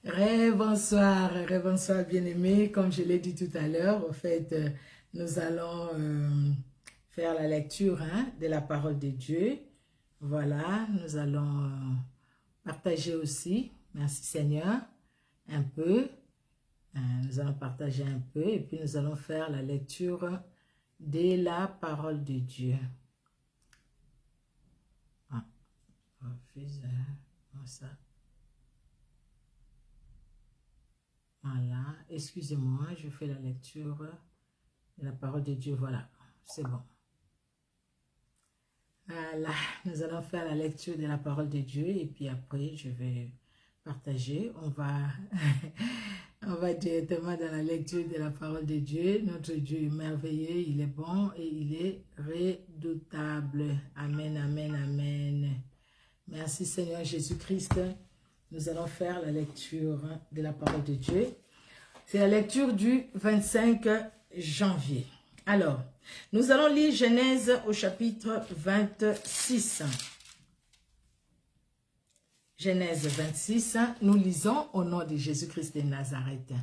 Bonsoir, bonsoir bien-aimés. Comme je l'ai dit tout à l'heure, au fait, nous allons faire la lecture de la parole de Dieu. Voilà, nous allons partager aussi, merci Seigneur, un peu. Nous allons partager un peu et puis nous allons faire la lecture de la parole de Dieu. Ça. Voilà, excusez-moi, je fais la lecture de la parole de Dieu. Voilà, c'est bon. Voilà, nous allons faire la lecture de la parole de Dieu et puis après je vais partager. On va directement dans la lecture de la parole de Dieu. Notre Dieu est merveilleux, il est bon et il est redoutable. Amen, amen, amen. Merci Seigneur Jésus-Christ. Nous allons faire la lecture de la parole de Dieu. C'est la lecture du 25 janvier. Alors, nous allons lire Genèse au chapitre 26. Genèse 26, nous lisons au nom de Jésus-Christ de Nazareth.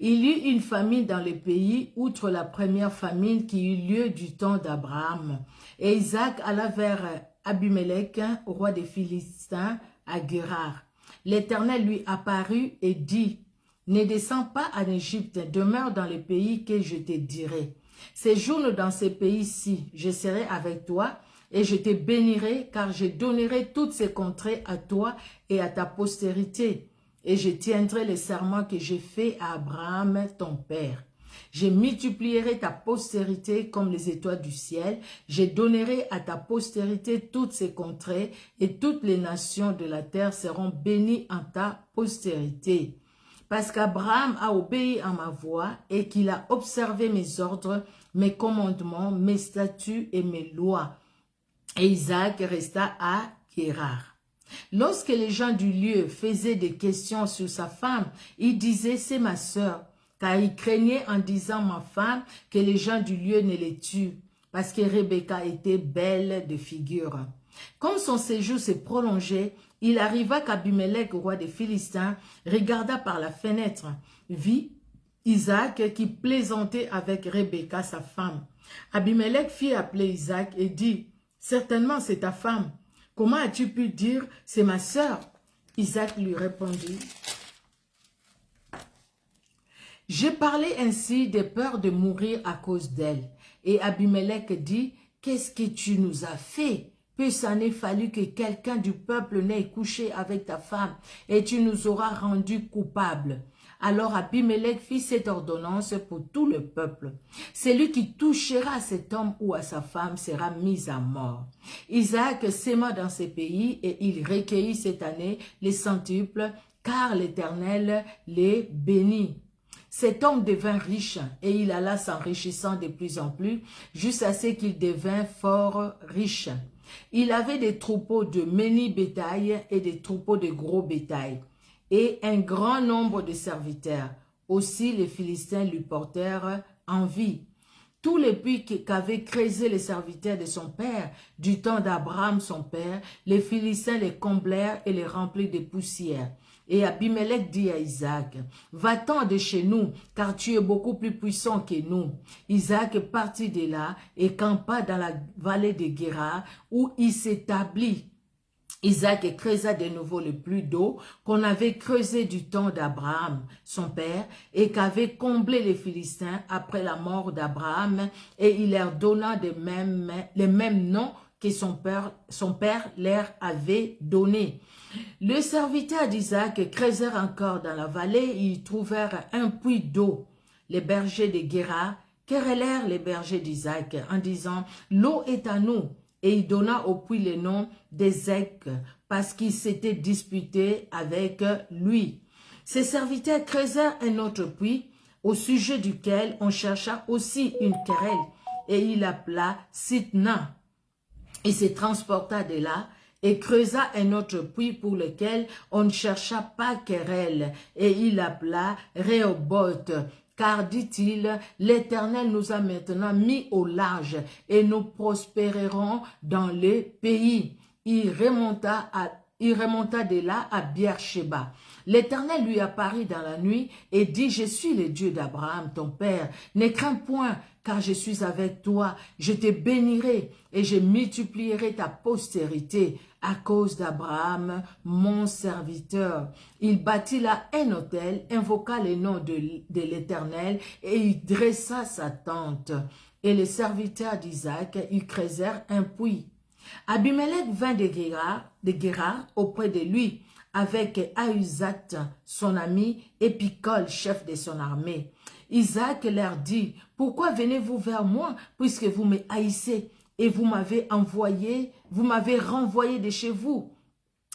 Il y eut une famine dans le pays, outre la première famine qui eut lieu du temps d'Abraham. Et Isaac alla vers Abimelech, roi des Philistins, à Guérar. L'Éternel lui apparut et dit, « Ne descends pas en Égypte, demeure dans le pays que je te dirai. Séjourne dans ce pays-ci, je serai avec toi, et je te bénirai, car je donnerai toutes ces contrées à toi et à ta postérité. Et je tiendrai les serments que j'ai faits à Abraham, ton père. Je multiplierai ta postérité comme les étoiles du ciel. Je donnerai à ta postérité toutes ces contrées et toutes les nations de la terre seront bénies en ta postérité. Parce qu'Abraham a obéi à ma voix et qu'il a observé mes ordres, mes commandements, mes statuts et mes lois. Et Isaac resta à Guérar. Lorsque les gens du lieu faisaient des questions sur sa femme, il disait, c'est ma sœur. Car il craignait en disant ma femme que les gens du lieu ne les tuent, parce que Rebecca était belle de figure. Comme son séjour s'est prolongé, il arriva qu'Abimelech, roi des Philistins, regarda par la fenêtre, vit Isaac qui plaisantait avec Rebecca, sa femme. Abimelech fit appeler Isaac et dit, « Certainement c'est ta femme. Comment as-tu pu dire, c'est ma sœur ?» Isaac lui répondit, « J'ai parlé ainsi de peur de mourir à cause d'elle. » Et Abimelech dit, « Qu'est-ce que tu nous as fait? Peu s'en est fallu que quelqu'un du peuple n'ait couché avec ta femme, et tu nous auras rendus coupables. » Alors Abimelech fit cette ordonnance pour tout le peuple. Celui qui touchera à cet homme ou à sa femme sera mis à mort. Isaac sema dans ces pays et il recueillit cette année les centuples, car l'Éternel les bénit. Cet homme devint riche et il alla s'enrichissant de plus en plus jusqu'à ce qu'il devint fort riche. Il avait des troupeaux de menu bétail et des troupeaux de gros bétail et un grand nombre de serviteurs. Aussi les Philistins lui portèrent envie. Tous les puits qu'avaient creusés les serviteurs de son père, du temps d'Abraham son père, les Philistins les comblèrent et les remplirent de poussière. Et Abimelech dit à Isaac, « Va-t'en de chez nous, car tu es beaucoup plus puissant que nous. » Isaac partit de là et campa dans la vallée de Guérar, où il s'établit. Isaac creusa de nouveau le puits d'eau qu'on avait creusé du temps d'Abraham, son père, et qu'avaient comblé les Philistins après la mort d'Abraham, et il leur donna les mêmes noms que son père leur avait donnés. Le serviteur d'Isaac creusèrent encore dans la vallée et ils trouvèrent un puits d'eau. Les bergers de Guérar querellèrent les bergers d'Isaac en disant « L'eau est à nous ». Et il donna au puits le nom d'Ézek parce qu'il s'était disputé avec lui. Ses serviteurs creusèrent un autre puits au sujet duquel on chercha aussi une querelle et il l'appela Sitna. Il se transporta de là et creusa un autre puits pour lequel on ne chercha pas querelle et il l'appela Rehoboth. Car, dit-il, l'Éternel nous a maintenant mis au large et nous prospérerons dans le pays. Il remonta il remonta de là à Beersheba. L'Éternel lui apparut dans la nuit et dit, je suis le Dieu d'Abraham, ton père. Ne crains point, car je suis avec toi. Je te bénirai et je multiplierai ta postérité à cause d'Abraham, mon serviteur. Il bâtit là un autel, invoqua le nom de l'Éternel et il dressa sa tente. Et les serviteurs d'Isaac, ils creusèrent un puits. Abimelech vint de Guérar auprès de lui, avec Ahuzat, son ami, et Picol, chef de son armée. Isaac leur dit, « Pourquoi venez-vous vers moi, puisque vous me haïssez, et vous m'avez renvoyé de chez vous ?»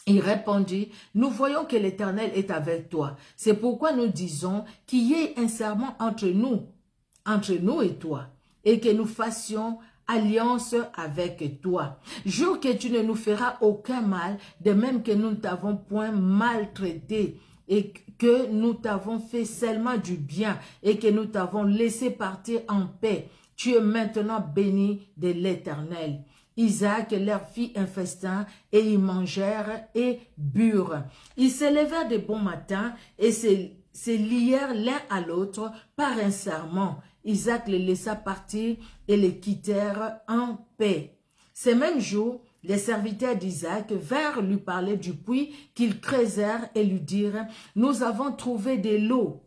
Il répondit, « Nous voyons que l'Éternel est avec toi. C'est pourquoi nous disons qu'il y ait un serment entre nous et toi, et que nous fassions alliance avec toi. Jure que tu ne nous feras aucun mal, de même que nous ne t'avons point maltraité, et que nous t'avons fait seulement du bien, et que nous t'avons laissé partir en paix. Tu es maintenant béni de l'Éternel. » Isaac leur fit un festin, et ils mangèrent et burent. Ils se levèrent de bon matin, et se lièrent l'un à l'autre par un serment. Isaac les laissa partir et les quittèrent en paix. Ce même jour, les serviteurs d'Isaac vinrent lui parler du puits qu'ils creusèrent et lui dirent, « Nous avons trouvé de l'eau. »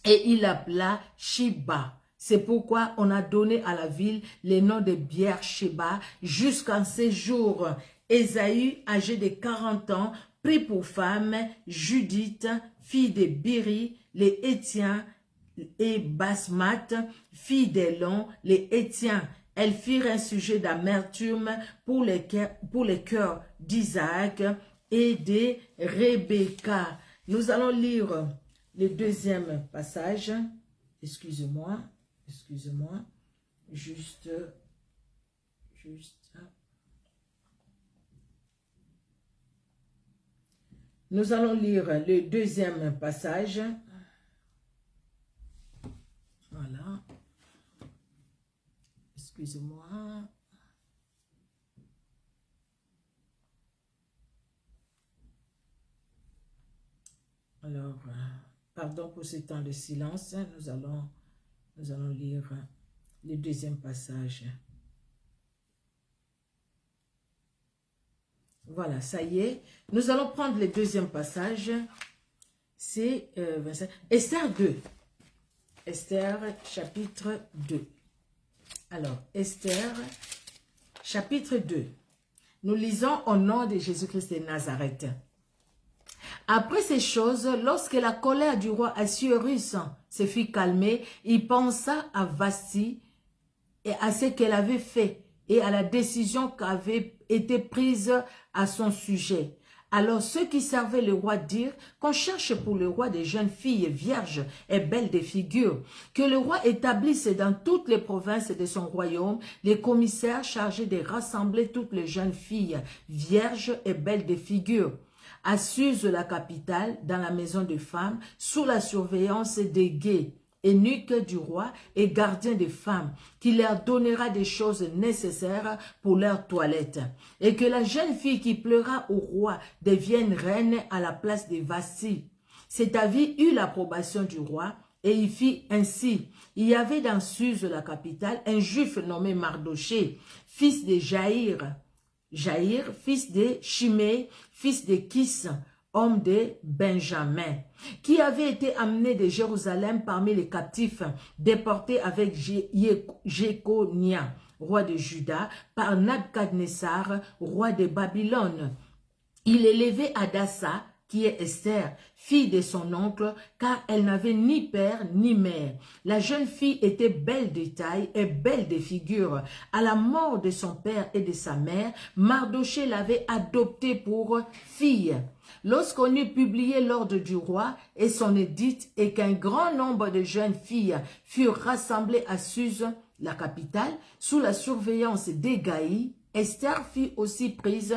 Et il l'appela Shiba. C'est pourquoi on a donné à la ville le nom de Beersheba jusqu'en ces jours. Ésaü, âgé de 40 ans, prit pour femme Judith, fille de Biri, les Hétiens, et Basmat, fille d'Élon, les Hétiens. Elles firent un sujet d'amertume pour les cœurs d'Isaac et de Rebecca. Nous allons lire le deuxième passage. Excusez-moi, juste. Nous allons lire le deuxième passage. Voilà. Excusez-moi. Alors, pardon pour ce temps de silence. Nous allons lire le deuxième passage. Voilà, ça y est. Nous allons prendre le deuxième passage. C'est Esther 2. Esther, chapitre 2. Alors, Esther, chapitre 2. Nous lisons au nom de Jésus-Christ de Nazareth. Après ces choses, lorsque la colère du roi Assuérus se fut calmée, il pensa à Vasti et à ce qu'elle avait fait et à la décision qui avait été prise à son sujet. Alors ceux qui servaient le roi dirent qu'on cherche pour le roi des jeunes filles vierges et belles de figure, que le roi établisse dans toutes les provinces de son royaume les commissaires chargés de rassembler toutes les jeunes filles vierges et belles de figure, à Suse, la capitale, dans la maison de femmes, sous la surveillance des guets, eunuques du roi et gardiens des femmes, qui leur donnera des choses nécessaires pour leur toilette. Et que la jeune fille qui pleura au roi devienne reine à la place de Vasti. Cet avis eut l'approbation du roi, et il fit ainsi. Il y avait dans Suse, la capitale, un juif nommé Mardoché, fils de Jaïr, fils de Shimei, fils de Kis, homme de Benjamin, qui avait été amené de Jérusalem parmi les captifs, déportés avec Jéconia, roi de Juda, par Nabuchodonosor, roi de Babylone. Il élevait Hadassa, qui est Esther, fille de son oncle, car elle n'avait ni père ni mère. La jeune fille était belle de taille et belle de figure. À la mort de son père et de sa mère, Mardoché l'avait adoptée pour fille. Lorsqu'on eut publié l'ordre du roi et son édit et qu'un grand nombre de jeunes filles furent rassemblées à Suse, la capitale, sous la surveillance d'Hégaï, Esther fut aussi prise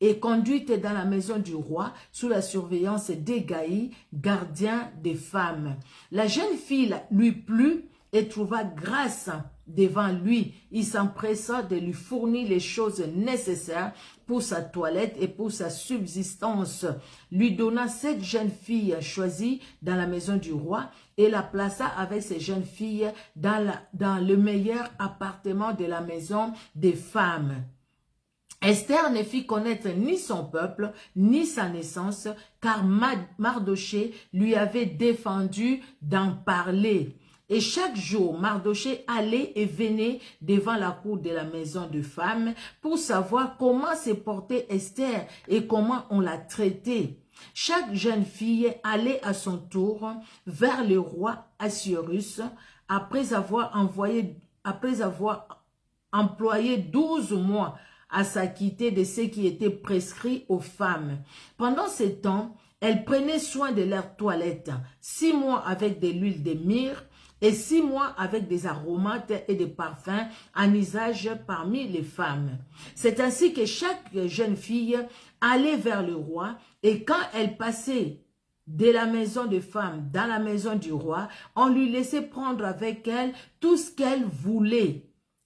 et conduite dans la maison du roi sous la surveillance d'Hégaï, gardien des femmes. La jeune fille lui plut et trouva grâce devant lui. Il s'empressa de lui fournir les choses nécessaires pour sa toilette et pour sa subsistance. Lui donna 7 jeunes filles choisies dans la maison du roi et la plaça avec ces jeunes filles dans le meilleur appartement de la maison des femmes. Esther ne fit connaître ni son peuple, ni sa naissance, car Mardoché lui avait défendu d'en parler. Et chaque jour, Mardoché allait et venait devant la cour de la maison de femmes pour savoir comment se portait Esther et comment on la traitait. Chaque jeune fille allait à son tour vers le roi Assuérus après avoir employé 12 mois à s'acquitter de ce qui était prescrit aux femmes. Pendant ce temps, elles prenaient soin de leur toilette, 6 mois avec de l'huile de myrrhe et 6 mois avec des aromates et des parfums en usage parmi les femmes. C'est ainsi que chaque jeune fille allait vers le roi et quand elle passait de la maison de femme dans la maison du roi, on lui laissait prendre avec elle tout ce qu'elle voulait.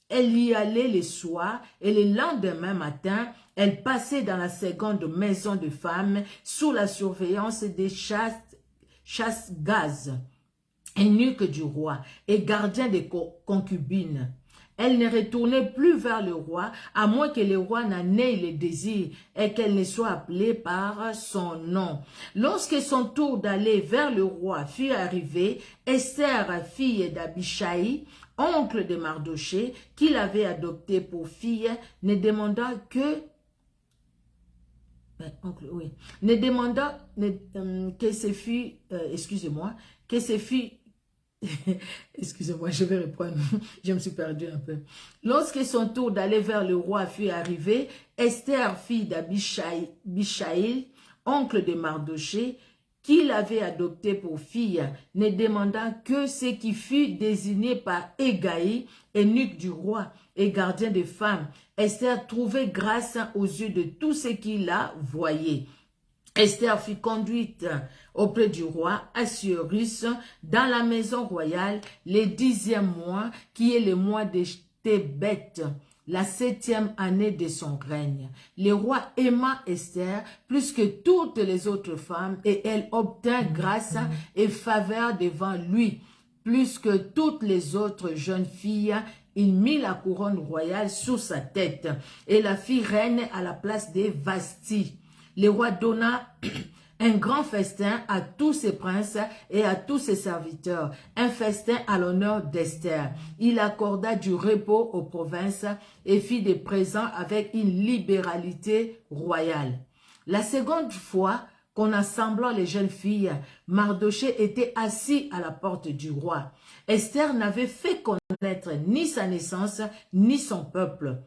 Elle y allait le soir et le lendemain matin, elle passait dans la seconde maison de femme sous la surveillance des chasse-gaz, eunuques du roi et gardiens des concubines. Elle ne retournait plus vers le roi, à moins que le roi n'en ait le désir et qu'elle ne soit appelée par son nom. Lorsque son tour d'aller vers le roi fut arrivé, Esther, fille d'Abishai, oncle de Mardoché, qui l'avait adopté pour fille, ne demanda que excusez-moi, je vais reprendre, je me suis perdue un peu. Lorsque son tour d'aller vers le roi fut arrivé, Esther, fille d'Abishai, oncle de Mardoché, qui l'avait adopté pour fille, ne demanda que ce qui fut désigné par Hégaï, eunuque du roi et gardien des femmes. Esther trouvait grâce aux yeux de tous ceux qui la voyaient. Esther fut conduite auprès du roi Assuérus dans la maison royale le 10e mois, qui est le mois de Tébet, la 7e année de son règne. Le roi aima Esther plus que toutes les autres femmes et elle obtint grâce et faveur devant lui. Plus que toutes les autres jeunes filles, il mit la couronne royale sur sa tête et la fit reine à la place de Vasti. Le roi donna un grand festin à tous ses princes et à tous ses serviteurs, un festin à l'honneur d'Esther. Il accorda du repos aux provinces et fit des présents avec une libéralité royale. La seconde fois qu'on assembla les jeunes filles, Mardoché était assis à la porte du roi. Esther n'avait fait connaître ni sa naissance ni son peuple,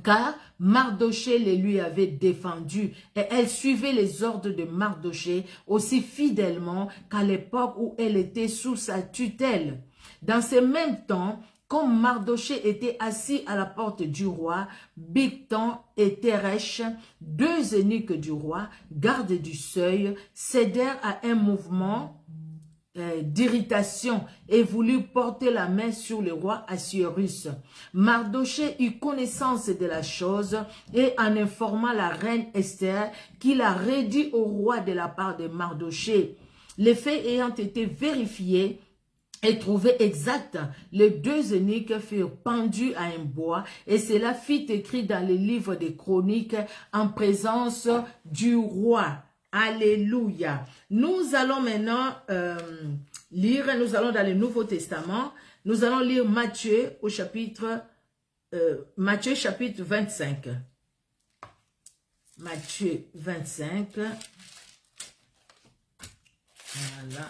car Mardoché les lui avait défendus et elle suivait les ordres de Mardoché aussi fidèlement qu'à l'époque où elle était sous sa tutelle. Dans ce même temps, comme Mardoché était assis à la porte du roi, Bigtan et Teresh, 2 eunuques du roi, gardes du seuil, cédèrent à un mouvement d'irritation et voulut porter la main sur le roi Assuérus. Mardoché eut connaissance de la chose et en informa la reine Esther qu'il a redit au roi de la part de Mardoché. Les faits ayant été vérifiés et trouvés exacts, les 2 eunuques furent pendus à un bois et cela fit écrit dans le livre des chroniques en présence du roi. Alléluia. Nous allons maintenant lire, nous allons dans le Nouveau Testament, nous allons lire Matthieu au chapitre, Matthieu chapitre 25. Matthieu 25. Voilà.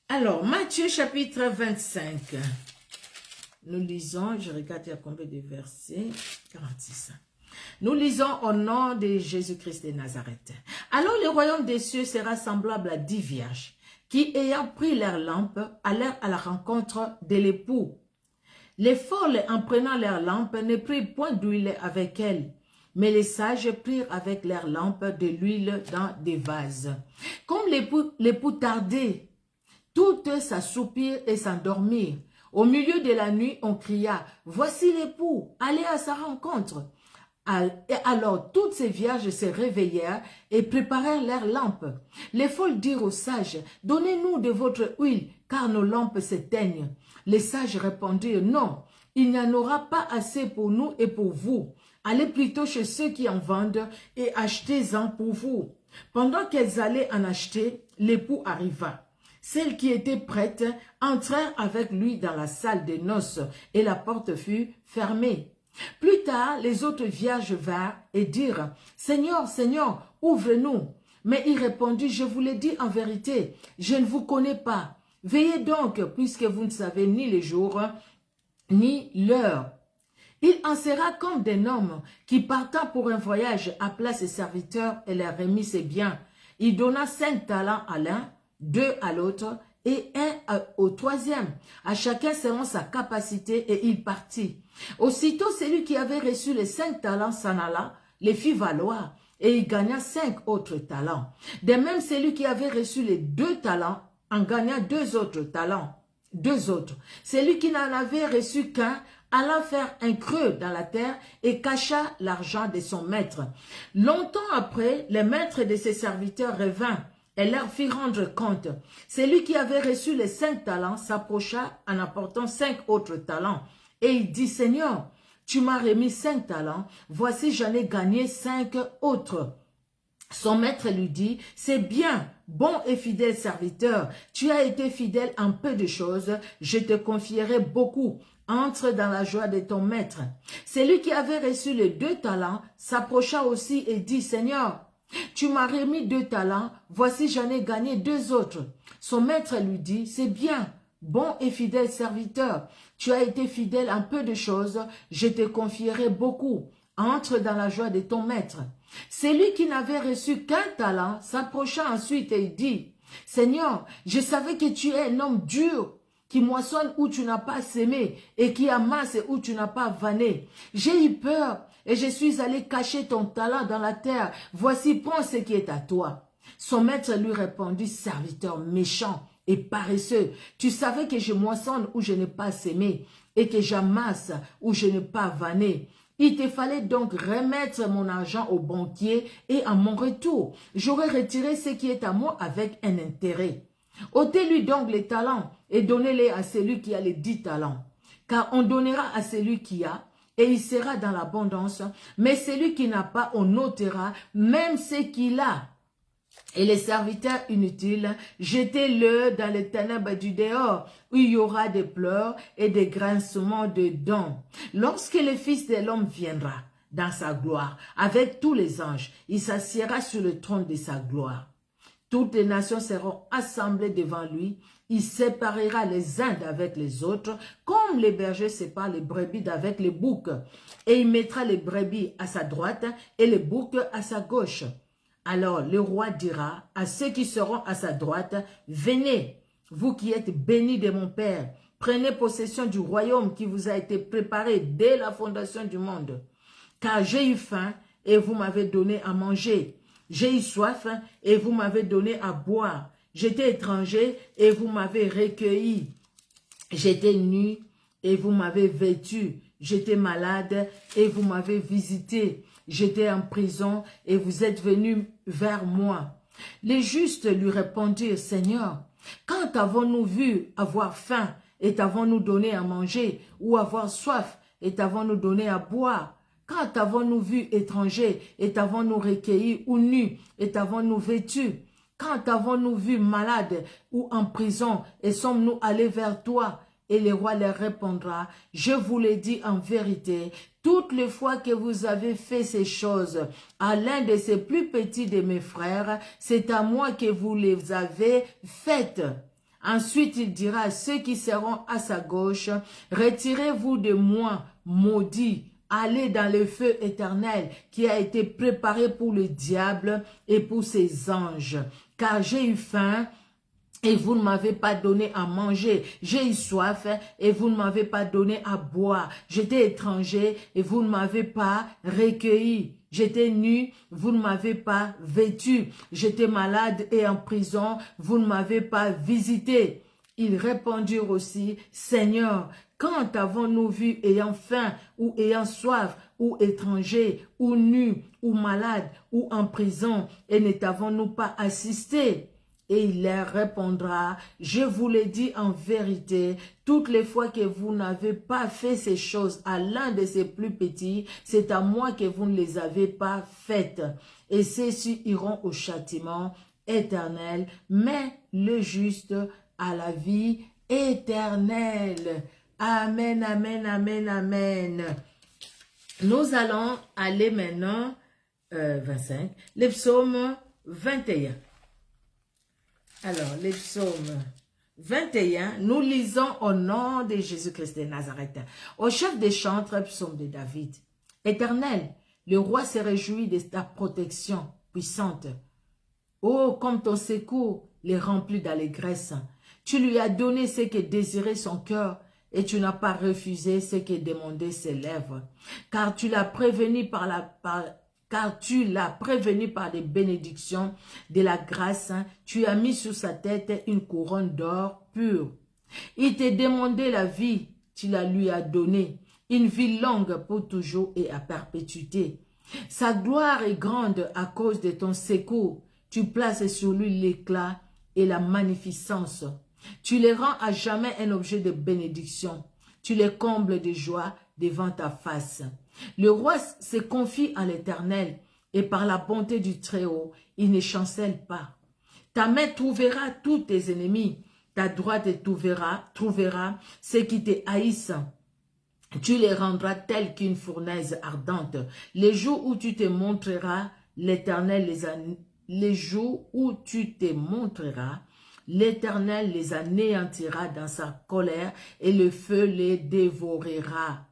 Alors, Matthieu chapitre 25. Nous lisons, je regarde il y a combien de versets? 46. Nous lisons au nom de Jésus-Christ de Nazareth. Alors le royaume des cieux sera semblable à 10 vierges qui, ayant pris leurs lampes, allèrent à la rencontre de l'époux. Les folles, en prenant leurs lampes, ne prirent point d'huile avec elles, mais les sages prirent avec leurs lampes de l'huile dans des vases. Comme l'époux tardait, toutes s'assoupirent et s'endormirent. Au milieu de la nuit, on cria, « Voici l'époux, allez à sa rencontre. » Alors toutes ces vierges se réveillèrent et préparèrent leurs lampes. Les folles dirent aux sages, « Donnez-nous de votre huile, car nos lampes s'éteignent. » Les sages répondirent, « Non, il n'y en aura pas assez pour nous et pour vous. Allez plutôt chez ceux qui en vendent et achetez-en pour vous. » Pendant qu'elles allaient en acheter, l'époux arriva. Celles qui étaient prêtes entrèrent avec lui dans la salle des noces et la porte fut fermée. Plus tard, les autres vierges vinrent et dirent, « Seigneur, Seigneur, ouvre-nous. » Mais il répondit, « Je vous l'ai dit en vérité, je ne vous connais pas. Veillez donc, puisque vous ne savez ni les jours, ni l'heure. » Il en sera comme d'un homme qui, partant pour un voyage, appela ses serviteurs et leur remit ses biens. Il donna 5 talents à l'un, 2 à l'autre et 1 au troisième, à chacun selon sa capacité, et il partit. Aussitôt, celui qui avait reçu les 5 talents s'en alla, les fit valoir, et il gagna 5 autres talents. De même, celui qui avait reçu les 2 talents en gagna 2 autres talents. 2 autres. Celui qui n'en avait reçu qu'un alla faire un creux dans la terre et cacha l'argent de son maître. Longtemps après, le maître de ses serviteurs revint et leur fit rendre compte. Celui qui avait reçu les 5 talents s'approcha en apportant 5 autres talents. Et il dit, « Seigneur, tu m'as remis 5 talents, voici j'en ai gagné 5 autres. » Son maître lui dit, « C'est bien, bon et fidèle serviteur, tu as été fidèle en peu de choses, je te confierai beaucoup. Entre dans la joie de ton maître. » Celui qui avait reçu les 2 talents s'approcha aussi et dit, « Seigneur, tu m'as remis 2 talents, voici j'en ai gagné 2 autres. » Son maître lui dit, « C'est bien, bon et fidèle serviteur, tu as été fidèle en peu de choses, je te confierai beaucoup. Entre dans la joie de ton maître. » Celui qui n'avait reçu qu'un talent s'approcha ensuite et dit, « Seigneur, je savais que tu es un homme dur, qui moissonne où tu n'as pas sémé et qui amasse où tu n'as pas vanné. J'ai eu peur et je suis allé cacher ton talent dans la terre. Voici, prends ce qui est à toi. » Son maître lui répondit, « Serviteur méchant et paresseux, tu savais que je moissonne où je n'ai pas sémé et que j'amasse où je n'ai pas vanné. Il te fallait donc remettre mon argent au banquier et à mon retour, j'aurais retiré ce qui est à moi avec un intérêt. Ôtez-lui donc les talents et donnez-les à celui qui a les 10 talents. Car on donnera à celui qui a et il sera dans l'abondance, mais celui qui n'a pas, on ôtera même ce qu'il a. Et les serviteurs inutiles, jetez-le dans les ténèbres du dehors, où il y aura des pleurs et des grincements de dents. Lorsque le Fils de l'homme viendra dans sa gloire, avec tous les anges, il s'assiera sur le trône de sa gloire. Toutes les nations seront assemblées devant lui. Il séparera les uns d'avec les autres, comme les bergers séparent les brebis d'avec les boucs. Et il mettra les brebis à sa droite et les boucs à sa gauche. Alors le roi dira à ceux qui seront à sa droite, « Venez, vous qui êtes bénis de mon Père, prenez possession du royaume qui vous a été préparé dès la fondation du monde. Car j'ai eu faim et vous m'avez donné à manger. J'ai eu soif et vous m'avez donné à boire. J'étais étranger et vous m'avez recueilli. J'étais nu et vous m'avez vêtu. J'étais malade et vous m'avez visité. J'étais en prison et vous êtes venus vers moi. » Les justes lui répondirent, « Seigneur, quand avons-nous vu avoir faim et t'avons-nous donné à manger, ou avoir soif et t'avons-nous donné à boire? Quand avons-nous vu étranger et t'avons-nous recueilli, ou nu et t'avons-nous vêtu? Quand avons-nous vu malade ou en prison et sommes-nous allés vers toi? » Et le roi leur répondra, « Je vous l'ai dit en vérité, toutes les fois que vous avez fait ces choses à l'un de ces plus petits de mes frères, c'est à moi que vous les avez faites. » Ensuite, il dira à ceux qui seront à sa gauche, « Retirez-vous de moi, maudits, allez dans le feu éternel qui a été préparé pour le diable et pour ses anges. Car j'ai eu faim, et vous ne m'avez pas donné à manger. J'ai eu soif et vous ne m'avez pas donné à boire. J'étais étranger et vous ne m'avez pas recueilli. J'étais nu, vous ne m'avez pas vêtu. J'étais malade et en prison, vous ne m'avez pas visité. » Ils répondirent aussi, Seigneur, quand avons-nous vu ayant faim ou ayant soif ou étranger ou nu ou malade ou en prison et ne t'avons-nous pas assisté? Et il leur répondra, je vous le dis en vérité, toutes les fois que vous n'avez pas fait ces choses à l'un de ces plus petits, c'est à moi que vous ne les avez pas faites. Et ceux-ci iront au châtiment éternel, mais le juste à la vie éternelle. Amen, amen, amen, amen. Nous allons aller maintenant, 25, les psaumes 21. Alors, les psaumes 21, nous lisons au nom de Jésus-Christ de Nazareth. Au chef des chantres, psaume de David. Éternel, le roi se réjouit de ta protection puissante. Oh, comme ton secours les remplit d'allégresse. Tu lui as donné ce que désirait son cœur et tu n'as pas refusé ce que demandaient ses lèvres. Car tu l'as prévenu par les bénédictions de la grâce, tu as mis sur sa tête une couronne d'or pur. Il t'a demandé la vie, tu la lui as donnée, une vie longue pour toujours et à perpétuité. Sa gloire est grande à cause de ton secours. Tu places sur lui l'éclat et la magnificence. Tu les rends à jamais un objet de bénédiction. Tu les combles de joie devant ta face. Le roi se confie en l'Éternel et par la bonté du Très-Haut, il ne chancelle pas. Ta main trouvera tous tes ennemis. Ta droite trouvera ceux qui te haïssent. Tu les rendras tels qu'une fournaise ardente. Les jours où tu te montreras, l'Éternel l'Éternel les anéantira dans sa colère et le feu les dévorera.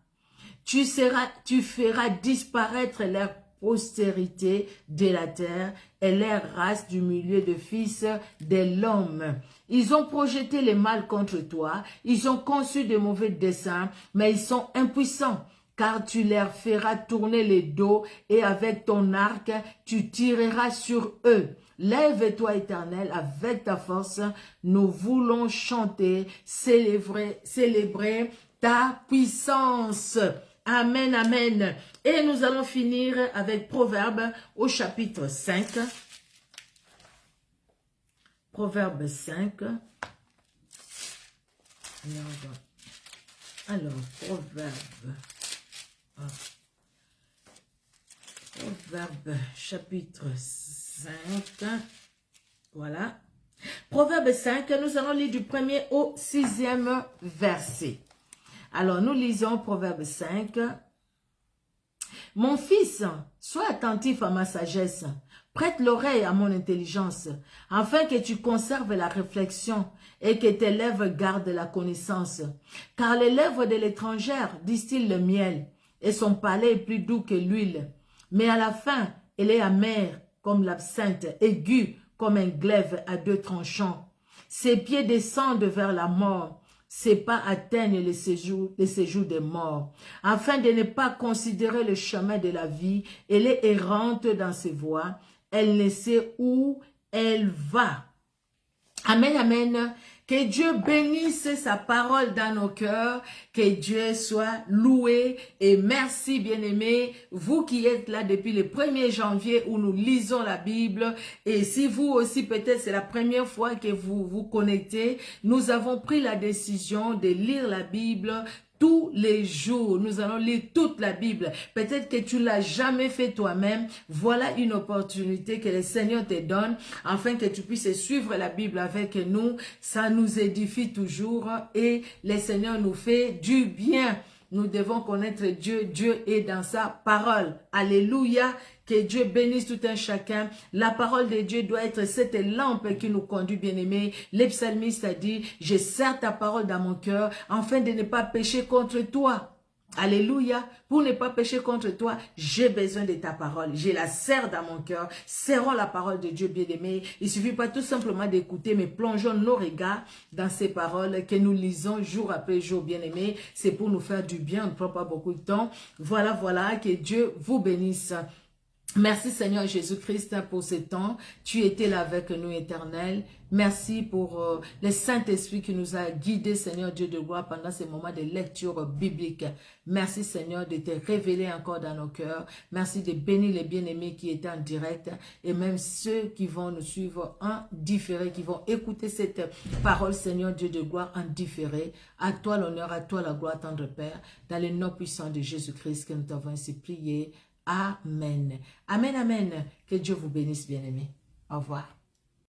Tu feras disparaître leur postérité de la terre et leur race du milieu de fils de l'homme. Ils ont projeté le mal contre toi, ils ont conçu de mauvais desseins, mais ils sont impuissants. Car tu leur feras tourner le dos et avec ton arc, tu tireras sur eux. Lève-toi, Éternel, avec ta force. Nous voulons chanter, célébrer ta puissance. Amen, amen. Et nous allons finir avec Proverbe au chapitre 5. Proverbe 5. Alors, Proverbe chapitre 5, voilà. Proverbe 5, nous allons lire du 1er au 6e verset. Alors, nous lisons Proverbe 5. Mon fils, sois attentif à ma sagesse, prête l'oreille à mon intelligence, afin que tu conserves la réflexion et que tes lèvres gardent la connaissance. Car les lèvres de l'étrangère distillent le miel, et son palais est plus doux que l'huile. Mais à la fin, elle est amère comme l'absinthe, aiguë comme un glaive à deux tranchants. Ses pieds descendent vers la mort, ses pas atteignent les séjours des morts. Afin de ne pas considérer le chemin de la vie, elle est errante dans ses voies, elle ne sait où elle va. Amen, amen. Que Dieu bénisse sa parole dans nos cœurs, que Dieu soit loué et merci bien-aimés, vous qui êtes là depuis le 1er janvier où nous lisons la Bible et si vous aussi peut-être c'est la première fois que vous vous connectez, nous avons pris la décision de lire la Bible tous les jours. Nous allons lire toute la Bible. Peut-être que tu ne l'as jamais fait toi-même. Voilà une opportunité que le Seigneur te donne afin que tu puisses suivre la Bible avec nous. Ça nous édifie toujours et le Seigneur nous fait du bien. Nous devons connaître Dieu. Dieu est dans sa parole. Alléluia. Que Dieu bénisse tout un chacun. La parole de Dieu doit être cette lampe qui nous conduit, bien-aimés. Le psalmiste a dit, je serre ta parole dans mon cœur, afin de ne pas pécher contre toi. Alléluia. Pour ne pas pécher contre toi, j'ai besoin de ta parole. Je la serre dans mon cœur. Serrons la parole de Dieu, bien-aimé. Il ne suffit pas tout simplement d'écouter, mais plongeons nos regards dans ces paroles que nous lisons jour après jour, bien-aimé. C'est pour nous faire du bien. On ne prend pas beaucoup de temps. Voilà, que Dieu vous bénisse. Merci Seigneur Jésus-Christ pour ce temps. Tu étais là avec nous, Éternel. Merci pour le Saint-Esprit qui nous a guidés, Seigneur Dieu de gloire, pendant ces moments de lecture biblique. Merci Seigneur de te révéler encore dans nos cœurs. Merci de bénir les bien-aimés qui étaient en direct et même ceux qui vont nous suivre en différé, qui vont écouter cette parole, Seigneur Dieu de gloire, en différé. À toi l'honneur, à toi la gloire, tendre Père, dans le nom puissant de Jésus-Christ que nous t'avons ainsi prié. Amen. Amen, amen. Que Dieu vous bénisse, bien-aimés. Au revoir.